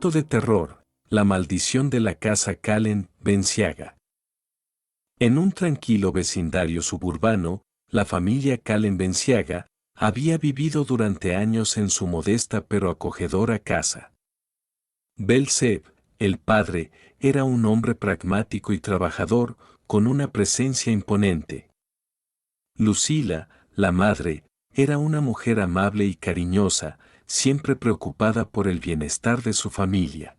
Cuento de terror, la maldición de la casa Calen Benciaga. En un tranquilo vecindario suburbano, la familia Calen Benciaga había vivido durante años en su modesta pero acogedora casa. Belzeb, el padre, era un hombre pragmático y trabajador, con una presencia imponente. Lucila, la madre, era una mujer amable y cariñosa, siempre preocupada por el bienestar de su familia.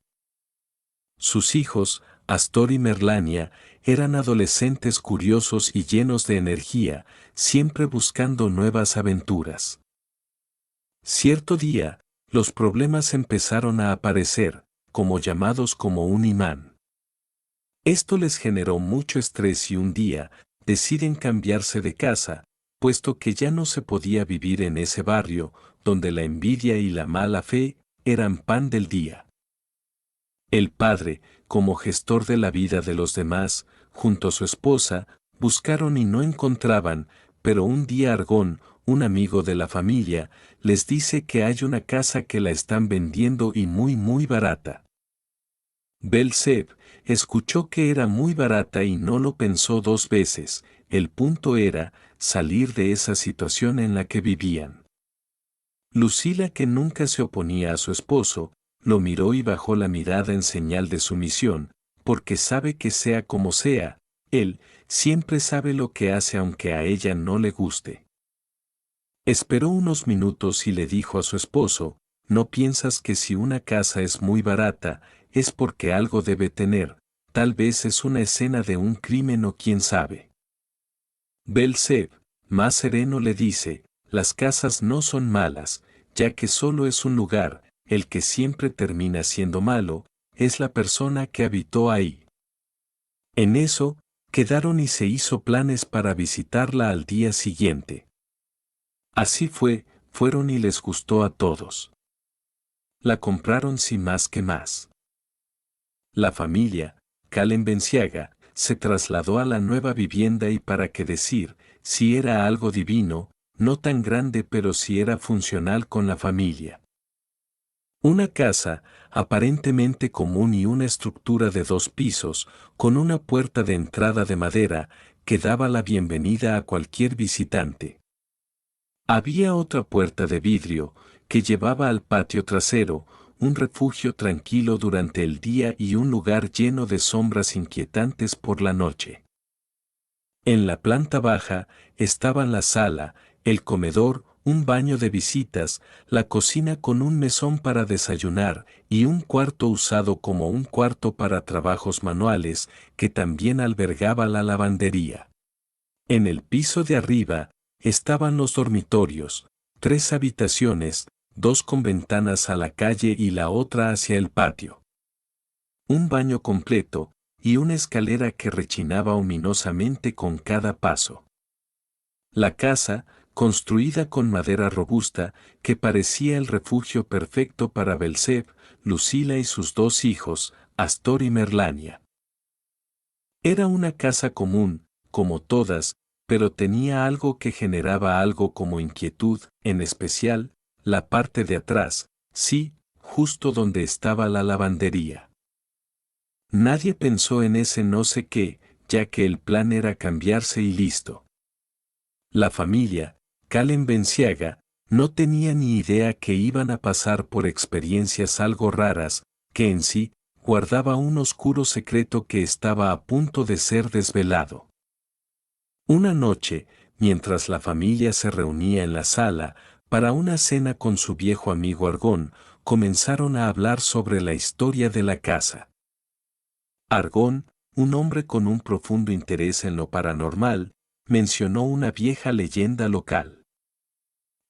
Sus hijos, Astor y Merlania, eran adolescentes curiosos y llenos de energía, siempre buscando nuevas aventuras. Cierto día, los problemas empezaron a aparecer, como llamados como un imán. Esto les generó mucho estrés y un día, deciden cambiarse de casa, puesto que ya no se podía vivir en ese barrio, donde la envidia y la mala fe eran pan del día. El padre, como gestor de la vida de los demás, junto a su esposa, buscaron y no encontraban, pero un día Argón, un amigo de la familia, les dice que hay una casa que la están vendiendo y muy barata. Belzeb escuchó que era muy barata y no lo pensó dos veces, el punto era salir de esa situación en la que vivían. Lucila, que nunca se oponía a su esposo, lo miró y bajó la mirada en señal de sumisión, porque sabe que sea como sea, él siempre sabe lo que hace aunque a ella no le guste. Esperó unos minutos y le dijo a su esposo, ¿no piensas que si una casa es muy barata, es porque algo debe tener, tal vez es una escena de un crimen o quién sabe? Belzeb, más sereno, le dice, las casas no son malas, ya que solo es un lugar, el que siempre termina siendo malo, es la persona que habitó ahí. En eso, quedaron y se hizo planes para visitarla al día siguiente. Así fueron y les gustó a todos. La compraron sin más que más. La familia, Calen Benciaga, se trasladó a la nueva vivienda y para qué decir, si era algo divino, no tan grande pero sí era funcional con la familia. Una casa, aparentemente común y una estructura de 2 pisos, con una puerta de entrada de madera, que daba la bienvenida a cualquier visitante. Había otra puerta de vidrio, que llevaba al patio trasero, un refugio tranquilo durante el día y un lugar lleno de sombras inquietantes por la noche. En la planta baja estaban la sala, el comedor, un baño de visitas, la cocina con un mesón para desayunar y un cuarto usado como un cuarto para trabajos manuales, que también albergaba la lavandería. En el piso de arriba estaban los dormitorios, 3 habitaciones, 2 con ventanas a la calle y la otra hacia el patio. Un baño completo, y una escalera que rechinaba ominosamente con cada paso. La casa, construida con madera robusta, que parecía el refugio perfecto para Belzeb, Lucila y sus 2 hijos, Astor y Merlania. Era una casa común, como todas, pero tenía algo que generaba algo como inquietud, en especial, la parte de atrás, sí, justo donde estaba la lavandería. Nadie pensó en ese no sé qué, ya que el plan era cambiarse y listo. La familia, Calen Benciaga, no tenía ni idea que iban a pasar por experiencias algo raras, que en sí, guardaba un oscuro secreto que estaba a punto de ser desvelado. Una noche, mientras la familia se reunía en la sala, para una cena con su viejo amigo Argón, comenzaron a hablar sobre la historia de la casa. Argón, un hombre con un profundo interés en lo paranormal, mencionó una vieja leyenda local.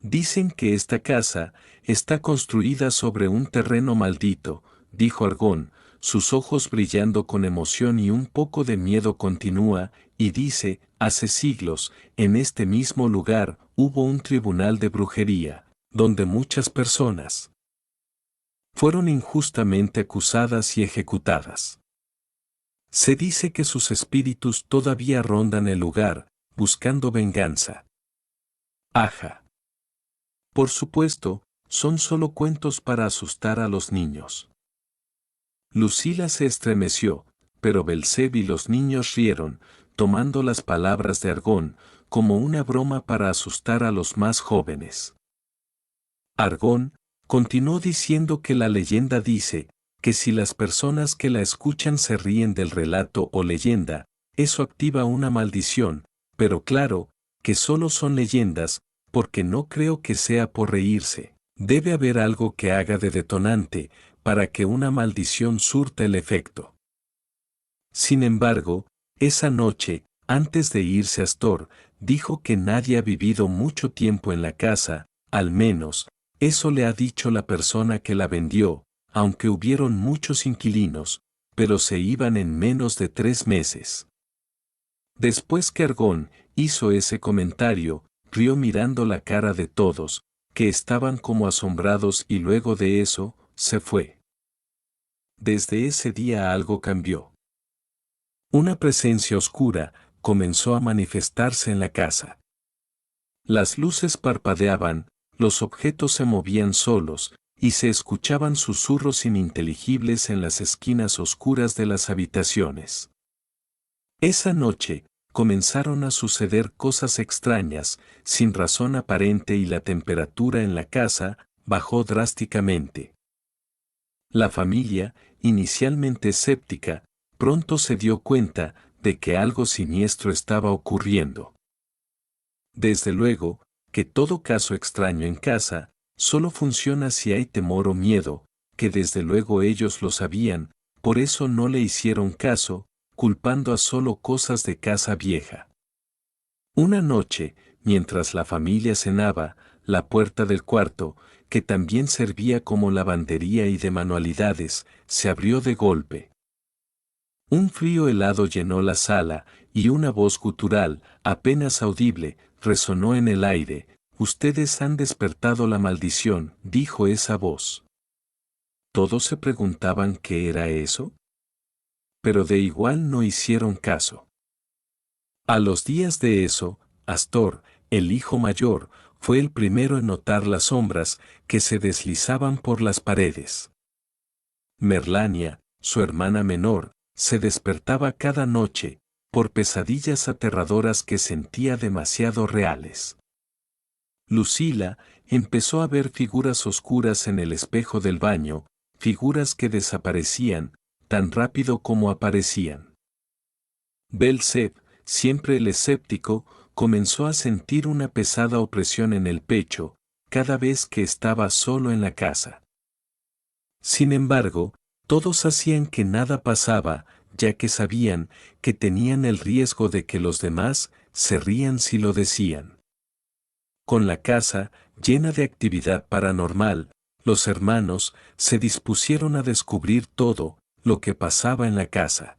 Dicen que esta casa está construida sobre un terreno maldito, dijo Argón, sus ojos brillando con emoción y un poco de miedo. Continúa, y dice, hace siglos, en este mismo lugar, hubo un tribunal de brujería, donde muchas personas fueron injustamente acusadas y ejecutadas. Se dice que sus espíritus todavía rondan el lugar, buscando venganza. Aja. Por supuesto, son solo cuentos para asustar a los niños. Lucila se estremeció, pero Belzeb y los niños rieron, tomando las palabras de Argón como una broma para asustar a los más jóvenes. Argón continuó diciendo que la leyenda dice que si las personas que la escuchan se ríen del relato o leyenda, eso activa una maldición, pero claro, que solo son leyendas, porque no creo que sea por reírse. Debe haber algo que haga de detonante, para que una maldición surta el efecto. Sin embargo, esa noche, antes de irse Astor, dijo que nadie ha vivido mucho tiempo en la casa, al menos, eso le ha dicho la persona que la vendió, aunque hubieron muchos inquilinos, pero se iban en menos de 3 meses. Después que Argón hizo ese comentario, rió mirando la cara de todos, que estaban como asombrados, y luego de eso, se fue. Desde ese día algo cambió. Una presencia oscura comenzó a manifestarse en la casa. Las luces parpadeaban, los objetos se movían solos, y se escuchaban susurros ininteligibles en las esquinas oscuras de las habitaciones. Esa noche, comenzaron a suceder cosas extrañas, sin razón aparente, y la temperatura en la casa bajó drásticamente. La familia, inicialmente escéptica, pronto se dio cuenta de que algo siniestro estaba ocurriendo. Desde luego, que todo caso extraño en casa solo funciona si hay temor o miedo, que desde luego ellos lo sabían, por eso no le hicieron caso, culpando a solo cosas de casa vieja. Una noche, mientras la familia cenaba, la puerta del cuarto, que también servía como lavandería y de manualidades, se abrió de golpe. Un frío helado llenó la sala, y una voz gutural, apenas audible, resonó en el aire. «Ustedes han despertado la maldición», dijo esa voz. Todos se preguntaban qué era eso, pero de igual no hicieron caso. A los días de eso, Astor, el hijo mayor, fue el primero en notar las sombras que se deslizaban por las paredes. Merlania, su hermana menor, se despertaba cada noche, por pesadillas aterradoras que sentía demasiado reales. Lucila empezó a ver figuras oscuras en el espejo del baño, figuras que desaparecían, tan rápido como aparecían. Belzeb, siempre el escéptico, comenzó a sentir una pesada opresión en el pecho, cada vez que estaba solo en la casa. Sin embargo, todos hacían que nada pasaba, ya que sabían que tenían el riesgo de que los demás se rían si lo decían. Con la casa llena de actividad paranormal, los hermanos se dispusieron a descubrir todo lo que pasaba en la casa.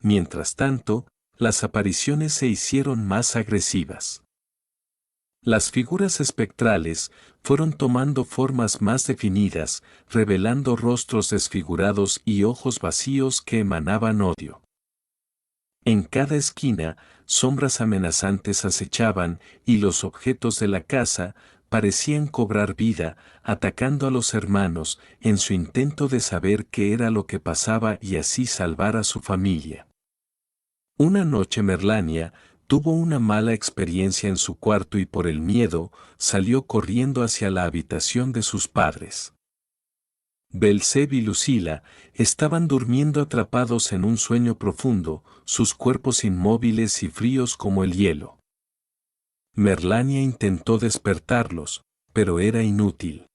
Mientras tanto, las apariciones se hicieron más agresivas. Las figuras espectrales fueron tomando formas más definidas, revelando rostros desfigurados y ojos vacíos que emanaban odio. En cada esquina, sombras amenazantes acechaban, y los objetos de la casa parecían cobrar vida, atacando a los hermanos en su intento de saber qué era lo que pasaba y así salvar a su familia. Una noche Merlania tuvo una mala experiencia en su cuarto y por el miedo salió corriendo hacia la habitación de sus padres. Belzeb y Lucila estaban durmiendo atrapados en un sueño profundo, sus cuerpos inmóviles y fríos como el hielo. Merlania intentó despertarlos, pero era inútil.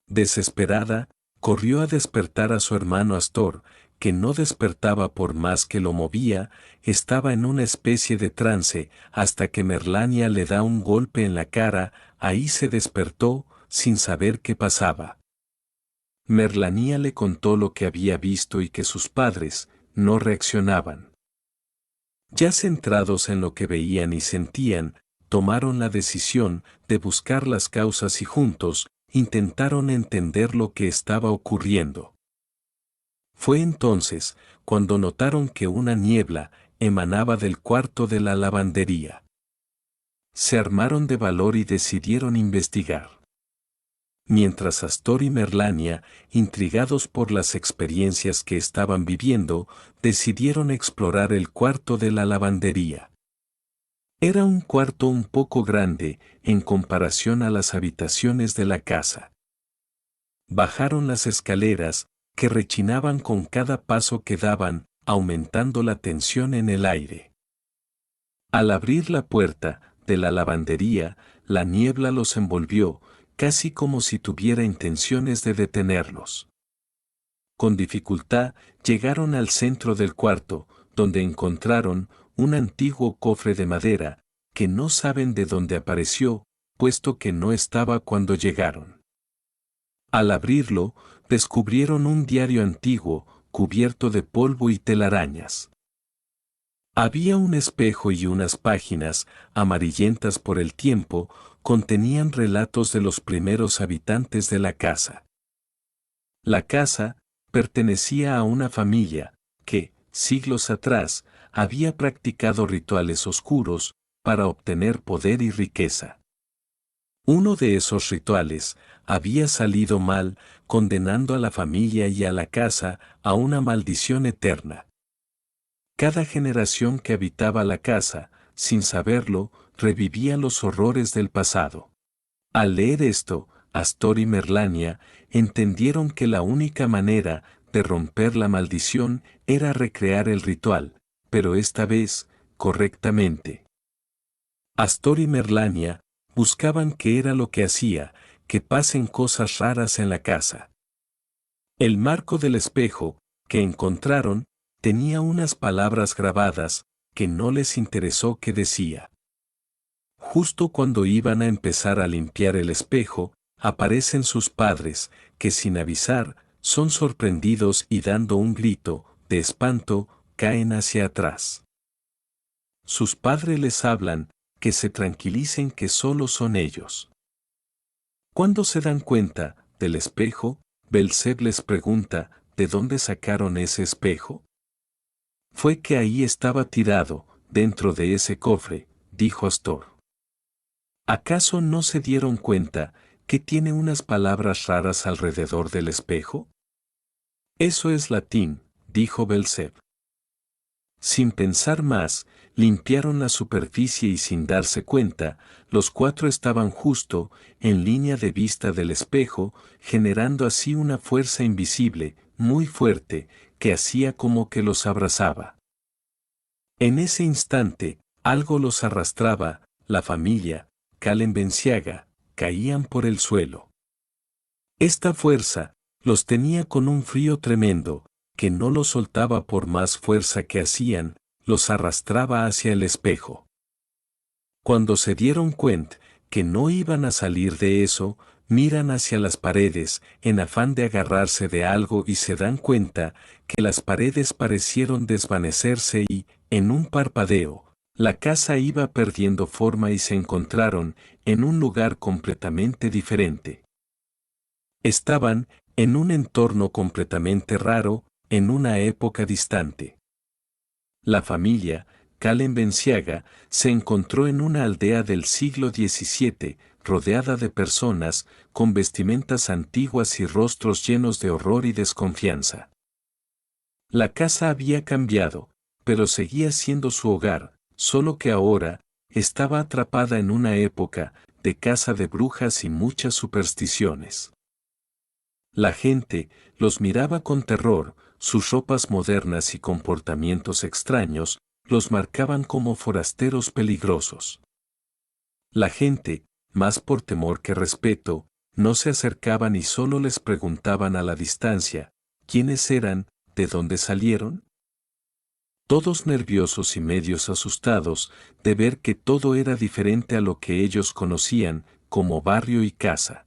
Desesperada, corrió a despertar a su hermano Astor, que no despertaba por más que lo movía, estaba en una especie de trance, hasta que Merlania le da un golpe en la cara, ahí se despertó, sin saber qué pasaba. Merlania le contó lo que había visto y que sus padres no reaccionaban. Ya centrados en lo que veían y sentían, tomaron la decisión de buscar las causas y juntos intentaron entender lo que estaba ocurriendo. Fue entonces cuando notaron que una niebla emanaba del cuarto de la lavandería. Se armaron de valor y decidieron investigar. mientras Astor y Merlania, intrigados por las experiencias que estaban viviendo, decidieron explorar el cuarto de la lavandería. Era un cuarto un poco grande en comparación a las habitaciones de la casa. Bajaron las escaleras, que rechinaban con cada paso que daban, aumentando la tensión en el aire. Al abrir la puerta de la lavandería, la niebla los envolvió, casi como si tuviera intenciones de detenerlos. Con dificultad llegaron al centro del cuarto, donde encontraron un antiguo cofre de madera, que no saben de dónde apareció, puesto que no estaba cuando llegaron. Al abrirlo, descubrieron un diario antiguo, cubierto de polvo y telarañas. Había un espejo y unas páginas, amarillentas por el tiempo, contenían relatos de los primeros habitantes de la casa. La casa pertenecía a una familia que, siglos atrás, había practicado rituales oscuros para obtener poder y riqueza. Uno de esos rituales había salido mal, condenando a la familia y a la casa a una maldición eterna. Cada generación que habitaba la casa, sin saberlo, revivía los horrores del pasado. Al leer esto, Astor y Merlania entendieron que la única manera de romper la maldición era recrear el ritual, pero esta vez, correctamente. Astor y Merlania buscaban qué era lo que hacía que pasen cosas raras en la casa. El marco del espejo, que encontraron, tenía unas palabras grabadas, que no les interesó qué decía. Justo cuando iban a empezar a limpiar el espejo, aparecen sus padres, que sin avisar, son sorprendidos y dando un grito de espanto, caen hacia atrás. Sus padres les hablan, que se tranquilicen que solo son ellos. Cuando se dan cuenta del espejo, Belzeb les pregunta, ¿de dónde sacaron ese espejo? Fue que ahí estaba tirado, dentro de ese cofre, dijo Astor. ¿Acaso no se dieron cuenta que tiene unas palabras raras alrededor del espejo? Eso es latín, dijo Belzeb. Sin pensar más, limpiaron la superficie y sin darse cuenta, los cuatro estaban justo en línea de vista del espejo, generando así una fuerza invisible, muy fuerte, que hacía como que los abrazaba. En ese instante, algo los arrastraba, la familia, Calen Benciaga, caían por el suelo. Esta fuerza los tenía con un frío tremendo, que no los soltaba por más fuerza que hacían, los arrastraba hacia el espejo. Cuando se dieron cuenta que no iban a salir de eso, miran hacia las paredes en afán de agarrarse de algo y se dan cuenta que las paredes parecieron desvanecerse y, en un parpadeo, la casa iba perdiendo forma y se encontraron en un lugar completamente diferente. Estaban en un entorno completamente raro, en una época distante. La familia, Calen Benciaga, se encontró en una aldea del siglo XVII, rodeada de personas, con vestimentas antiguas y rostros llenos de horror y desconfianza. La casa había cambiado, pero seguía siendo su hogar, solo que ahora, estaba atrapada en una época de caza de brujas y muchas supersticiones. La gente los miraba con terror, sus ropas modernas y comportamientos extraños los marcaban como forasteros peligrosos. La gente, más por temor que respeto, no se acercaban y solo les preguntaban a la distancia, ¿quiénes eran, de dónde salieron? Todos nerviosos y medios asustados de ver que todo era diferente a lo que ellos conocían como barrio y casa.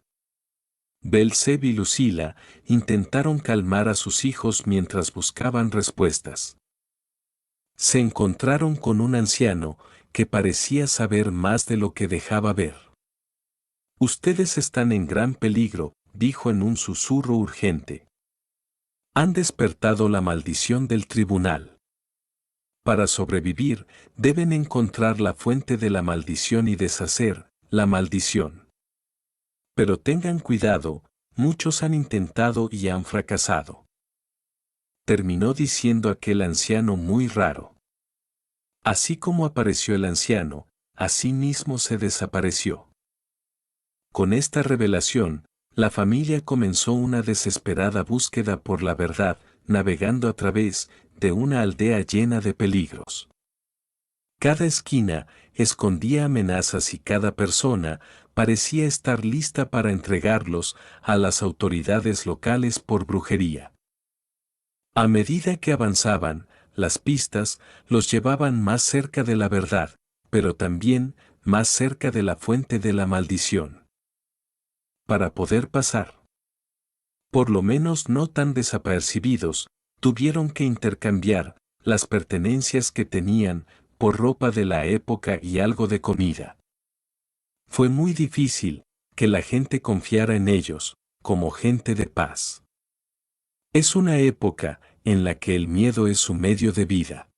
Belzeb y Lucila intentaron calmar a sus hijos mientras buscaban respuestas. Se encontraron con un anciano que parecía saber más de lo que dejaba ver. Ustedes están en gran peligro, dijo en un susurro urgente. Han despertado la maldición del tribunal. Para sobrevivir, deben encontrar la fuente de la maldición y deshacer la maldición. Pero tengan cuidado, muchos han intentado y han fracasado. Terminó diciendo aquel anciano muy raro. Así como apareció el anciano, así mismo se desapareció. Con esta revelación, la familia comenzó una desesperada búsqueda por la verdad, navegando a través de una aldea llena de peligros. Cada esquina escondía amenazas y cada persona parecía estar lista para entregarlos a las autoridades locales por brujería. A medida que avanzaban, las pistas los llevaban más cerca de la verdad, pero también más cerca de la fuente de la maldición. Para poder pasar, por lo menos no tan desapercibidos, tuvieron que intercambiar las pertenencias que tenían por ropa de la época y algo de comida. Fue muy difícil que la gente confiara en ellos, como gente de paz. Es una época en la que el miedo es su medio de vida.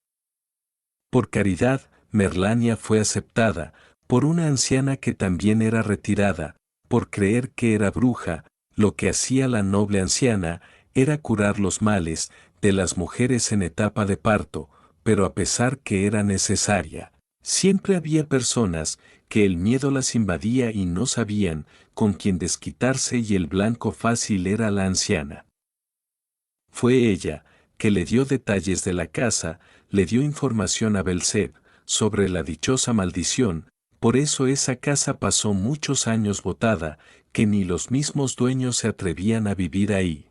Por caridad, Merlania fue aceptada por una anciana que también era retirada, por creer que era bruja. Lo que hacía la noble anciana era curar los males de las mujeres en etapa de parto, pero a pesar que era necesaria, siempre había personas que el miedo las invadía y no sabían con quién desquitarse y el blanco fácil era la anciana. Fue ella que le dio detalles de la casa, le dio información a Belzeb sobre la dichosa maldición, por eso esa casa pasó muchos años botada, que ni los mismos dueños se atrevían a vivir ahí.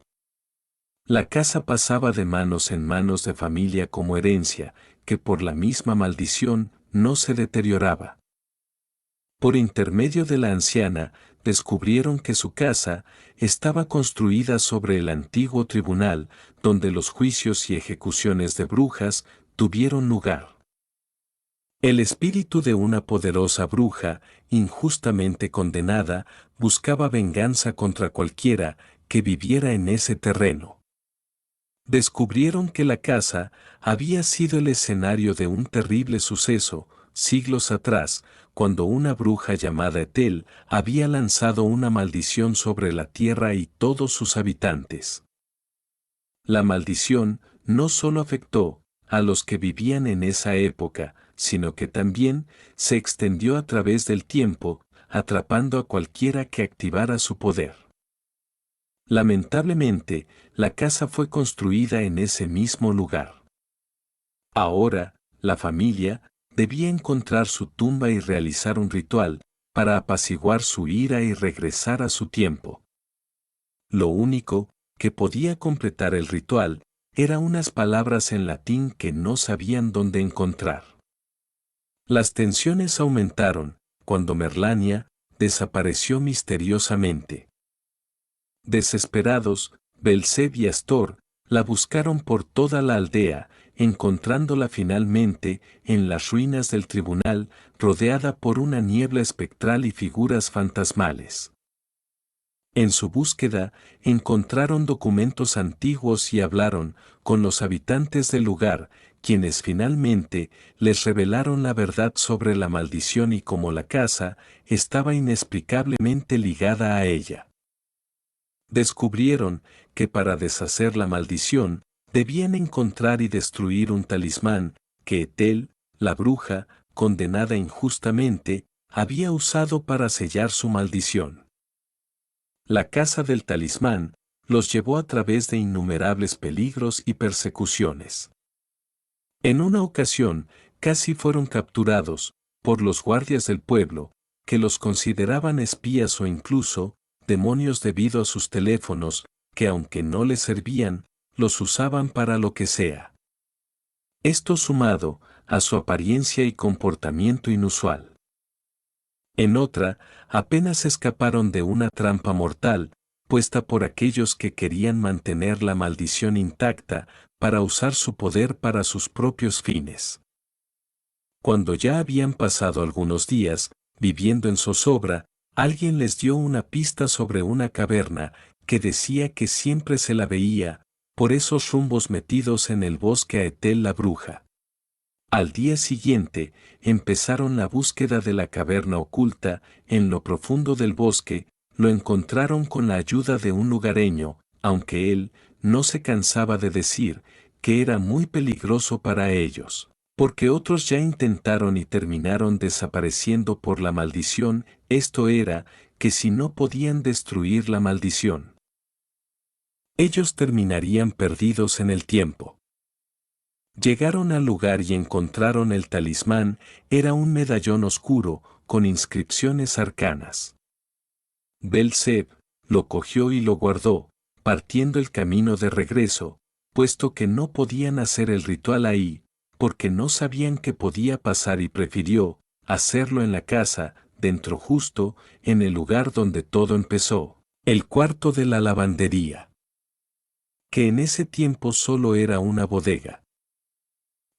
La casa pasaba de manos en manos de familia como herencia, que por la misma maldición no se deterioraba. Por intermedio de la anciana, descubrieron que su casa estaba construida sobre el antiguo tribunal, donde los juicios y ejecuciones de brujas tuvieron lugar. El espíritu de una poderosa bruja, injustamente condenada, buscaba venganza contra cualquiera que viviera en ese terreno. Descubrieron que la casa había sido el escenario de un terrible suceso, siglos atrás, cuando una bruja llamada Etel había lanzado una maldición sobre la tierra y todos sus habitantes. La maldición no solo afectó a los que vivían en esa época, sino que también se extendió a través del tiempo, atrapando a cualquiera que activara su poder. Lamentablemente, la casa fue construida en ese mismo lugar. Ahora, la familia debía encontrar su tumba y realizar un ritual para apaciguar su ira y regresar a su tiempo. Lo único que podía completar el ritual eran unas palabras en latín que no sabían dónde encontrar. Las tensiones aumentaron cuando Merlania desapareció misteriosamente. Desesperados, Belzeb y Astor la buscaron por toda la aldea, encontrándola finalmente en las ruinas del tribunal, rodeada por una niebla espectral y figuras fantasmales. En su búsqueda, encontraron documentos antiguos y hablaron con los habitantes del lugar, quienes finalmente les revelaron la verdad sobre la maldición y cómo la casa estaba inexplicablemente ligada a ella. Descubrieron que para deshacer la maldición, debían encontrar y destruir un talismán que Etel, la bruja, condenada injustamente, había usado para sellar su maldición. La casa del talismán los llevó a través de innumerables peligros y persecuciones. En una ocasión, casi fueron capturados por los guardias del pueblo, que los consideraban espías o incluso demonios debido a sus teléfonos, que aunque no les servían, los usaban para lo que sea. Esto sumado a su apariencia y comportamiento inusual. En otra, apenas escaparon de una trampa mortal, puesta por aquellos que querían mantener la maldición intacta para usar su poder para sus propios fines. Cuando ya habían pasado algunos días, viviendo en zozobra, alguien les dio una pista sobre una caverna que decía que siempre se la veía, por esos rumbos metidos en el bosque a Etel la bruja. Al día siguiente, empezaron la búsqueda de la caverna oculta en lo profundo del bosque, lo encontraron con la ayuda de un lugareño, aunque él no se cansaba de decir que era muy peligroso para ellos, porque otros ya intentaron y terminaron desapareciendo por la maldición. Esto era, que si no podían destruir la maldición, ellos terminarían perdidos en el tiempo. Llegaron al lugar y encontraron el talismán. Era un medallón oscuro, con inscripciones arcanas. Bel-Zeb lo cogió y lo guardó, partiendo el camino de regreso, puesto que no podían hacer el ritual ahí, porque no sabían qué podía pasar, y prefirió hacerlo en la casa, dentro, justo en el lugar donde todo empezó, el cuarto de la lavandería, que en ese tiempo solo era una bodega.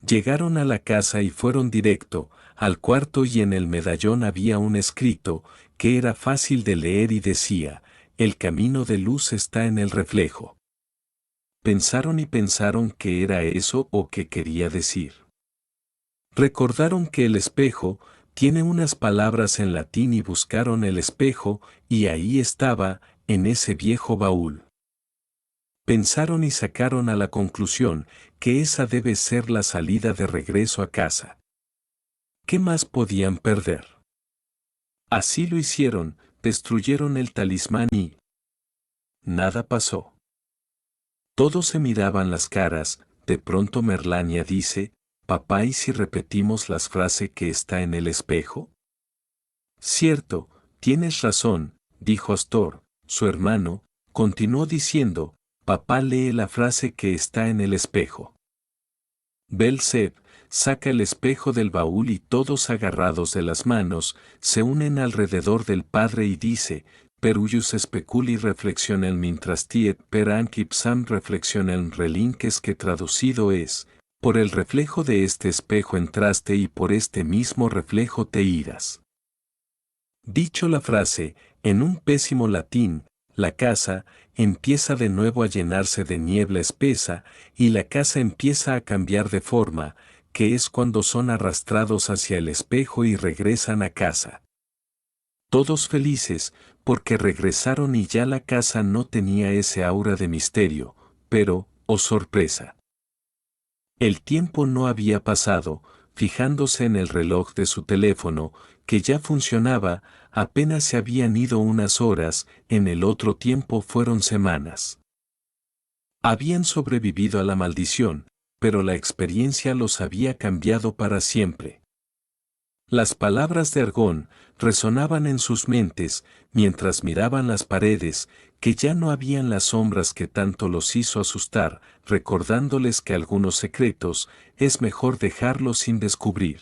Llegaron a la casa y fueron directo al cuarto, y en el medallón había un escrito que era fácil de leer y decía: el camino de luz está en el reflejo. Pensaron y pensaron qué era eso o qué quería decir. Recordaron que el espejo tiene unas palabras en latín y buscaron el espejo, y ahí estaba, en ese viejo baúl. Pensaron y sacaron a la conclusión que esa debe ser la salida de regreso a casa. ¿Qué más podían perder? Así lo hicieron, destruyeron el talismán y nada pasó. Todos se miraban las caras. De pronto Merlania dice: «Papá, ¿y si repetimos las frases que está en el espejo?» «Cierto, tienes razón», dijo Astor, su hermano. Continuó diciendo: «Papá, lee la frase que está en el espejo». Bel-Zeb saca el espejo del baúl y todos, agarrados de las manos, se unen alrededor del padre y dice: «Peruyus speculi reflexionen mientras tiet per anquipsam reflexionen relinques», que traducido es: «Por el reflejo de este espejo entraste y por este mismo reflejo te irás». Dicho la frase, en un pésimo latín, la casa empieza de nuevo a llenarse de niebla espesa, y la casa empieza a cambiar de forma, que es cuando son arrastrados hacia el espejo y regresan a casa. Todos felices, porque regresaron y ya la casa no tenía ese aura de misterio, pero, oh sorpresa. El tiempo no había pasado. Fijándose en el reloj de su teléfono, que ya funcionaba, apenas se habían ido unas horas. En el otro tiempo fueron semanas. Habían sobrevivido a la maldición, pero la experiencia los había cambiado para siempre. Las palabras de Argón resonaban en sus mentes mientras miraban las paredes, que ya no habían las sombras que tanto los hizo asustar, recordándoles que algunos secretos es mejor dejarlos sin descubrir.